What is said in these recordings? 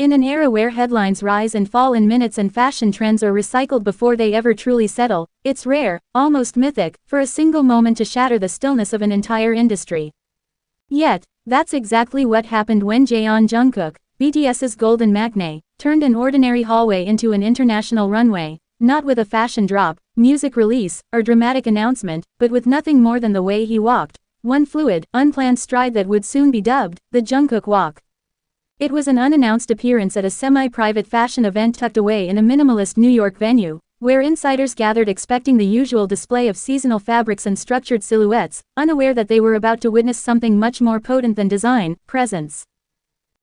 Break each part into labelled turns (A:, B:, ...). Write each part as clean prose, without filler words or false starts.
A: In an era where headlines rise and fall in minutes and fashion trends are recycled before they ever truly settle, it's rare, almost mythic, for a single moment to shatter the stillness of an entire industry. Yet, that's exactly what happened when Jaeon Jungkook, BTS's golden magnate, turned an ordinary hallway into an international runway, not with a fashion drop, music release, or dramatic announcement, but with nothing more than the way he walked, one fluid, unplanned stride that would soon be dubbed the Jungkook Walk. It was an unannounced appearance at a semi-private fashion event tucked away in a minimalist New York venue, where insiders gathered expecting the usual display of seasonal fabrics and structured silhouettes, unaware that they were about to witness something much more potent than design, presence.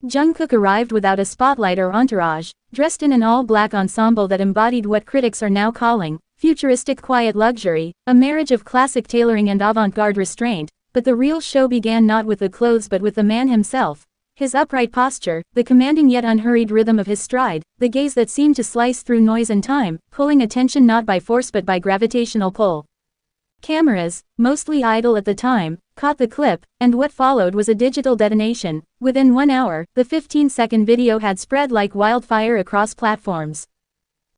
A: Jungkook arrived without a spotlight or entourage, dressed in an all-black ensemble that embodied what critics are now calling futuristic quiet luxury, a marriage of classic tailoring and avant-garde restraint, but the real show began not with the clothes but with the man himself. His upright posture, the commanding yet unhurried rhythm of his stride, the gaze that seemed to slice through noise and time, pulling attention not by force but by gravitational pull. Cameras, mostly idle at the time, caught the clip, and what followed was a digital detonation. Within 1 hour, the 15-second video had spread like wildfire across platforms.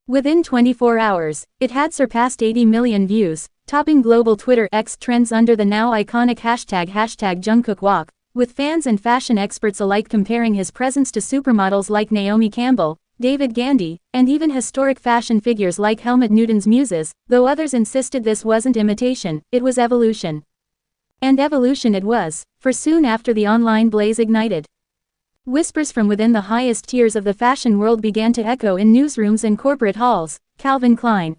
A: Within 24 hours, it had surpassed 80 million views, topping global Twitter X trends under the now iconic hashtag #JungkookWalk. With fans and fashion experts alike comparing his presence to supermodels like Naomi Campbell, David Gandy, and even historic fashion figures like Helmut Newton's muses, though others insisted this wasn't imitation, it was evolution. And evolution it was, for soon after the online blaze ignited, whispers from within the highest tiers of the fashion world began to echo in newsrooms and corporate halls. Calvin Klein,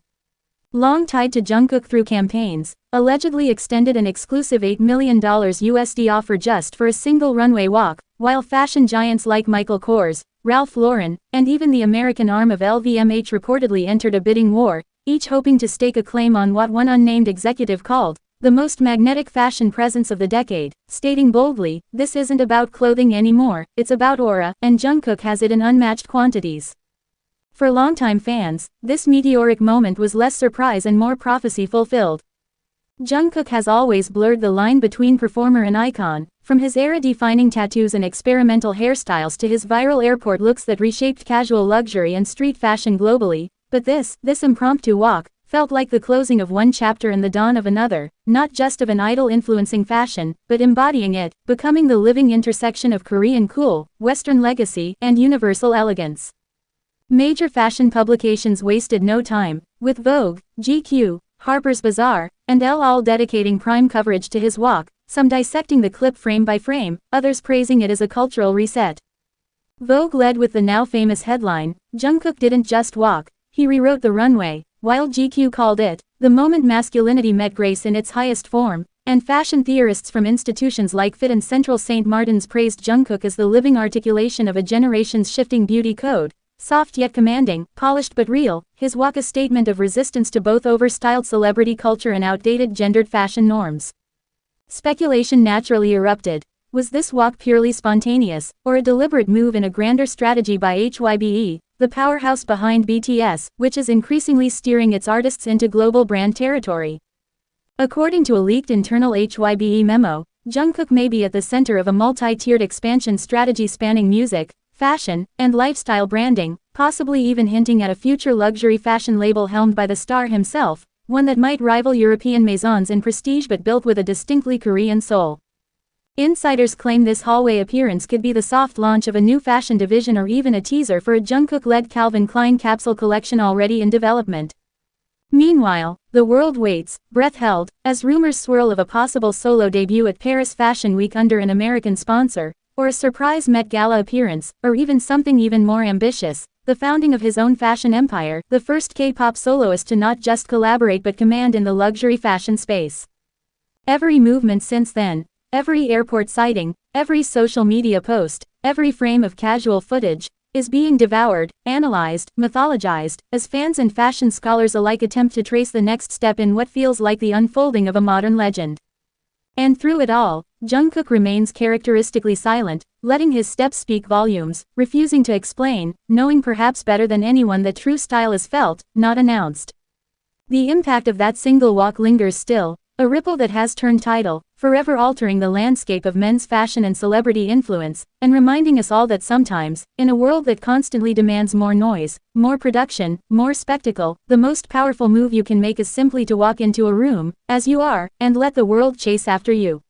A: long tied to Jungkook through campaigns, allegedly extended an exclusive $8 million USD offer just for a single runway walk, while fashion giants like Michael Kors, Ralph Lauren, and even the American arm of LVMH reportedly entered a bidding war, each hoping to stake a claim on what one unnamed executive called the most magnetic fashion presence of the decade, stating boldly, "This isn't about clothing anymore, it's about aura, and Jungkook has it in unmatched quantities." For longtime fans, this meteoric moment was less surprise and more prophecy fulfilled. Jungkook has always blurred the line between performer and icon, from his era-defining tattoos and experimental hairstyles to his viral airport looks that reshaped casual luxury and street fashion globally, but this impromptu walk, felt like the closing of one chapter and the dawn of another, not just of an idol influencing fashion, but embodying it, becoming the living intersection of Korean cool, Western legacy, and universal elegance. Major fashion publications wasted no time, with Vogue, GQ, Harper's Bazaar, and Elle all dedicating prime coverage to his walk, some dissecting the clip frame by frame, others praising it as a cultural reset. Vogue led with the now famous headline, "Jungkook didn't just walk, he rewrote the runway," while GQ called it, "The moment masculinity met grace in its highest form," and fashion theorists from institutions like Fit and Central St. Martin's praised Jungkook as the living articulation of a generation's shifting beauty code. Soft yet commanding, polished but real, his walk a statement of resistance to both overstyled celebrity culture and outdated gendered fashion norms. Speculation naturally erupted. Was this walk purely spontaneous, or a deliberate move in a grander strategy by HYBE, the powerhouse behind BTS, which is increasingly steering its artists into global brand territory? According to a leaked internal HYBE memo, Jungkook may be at the center of a multi-tiered expansion strategy spanning music, fashion, and lifestyle branding, possibly even hinting at a future luxury fashion label helmed by the star himself, one that might rival European maisons in prestige but built with a distinctly Korean soul. Insiders claim this hallway appearance could be the soft launch of a new fashion division or even a teaser for a Jungkook-led Calvin Klein capsule collection already in development. Meanwhile, the world waits, breath held, as rumors swirl of a possible solo debut at Paris Fashion Week under an American sponsor, or a surprise Met Gala appearance, or even something even more ambitious, the founding of his own fashion empire, the first K-pop soloist to not just collaborate but command in the luxury fashion space. Every movement since then, every airport sighting, every social media post, every frame of casual footage, is being devoured, analyzed, mythologized, as fans and fashion scholars alike attempt to trace the next step in what feels like the unfolding of a modern legend. And through it all, Jungkook remains characteristically silent, letting his steps speak volumes, refusing to explain, knowing perhaps better than anyone that true style is felt, not announced. The impact of that single walk lingers still, A ripple that has turned tidal, forever altering the landscape of men's fashion and celebrity influence, and reminding us all that sometimes, in a world that constantly demands more noise, more production, more spectacle, the most powerful move you can make is simply to walk into a room, as you are, and let the world chase after you.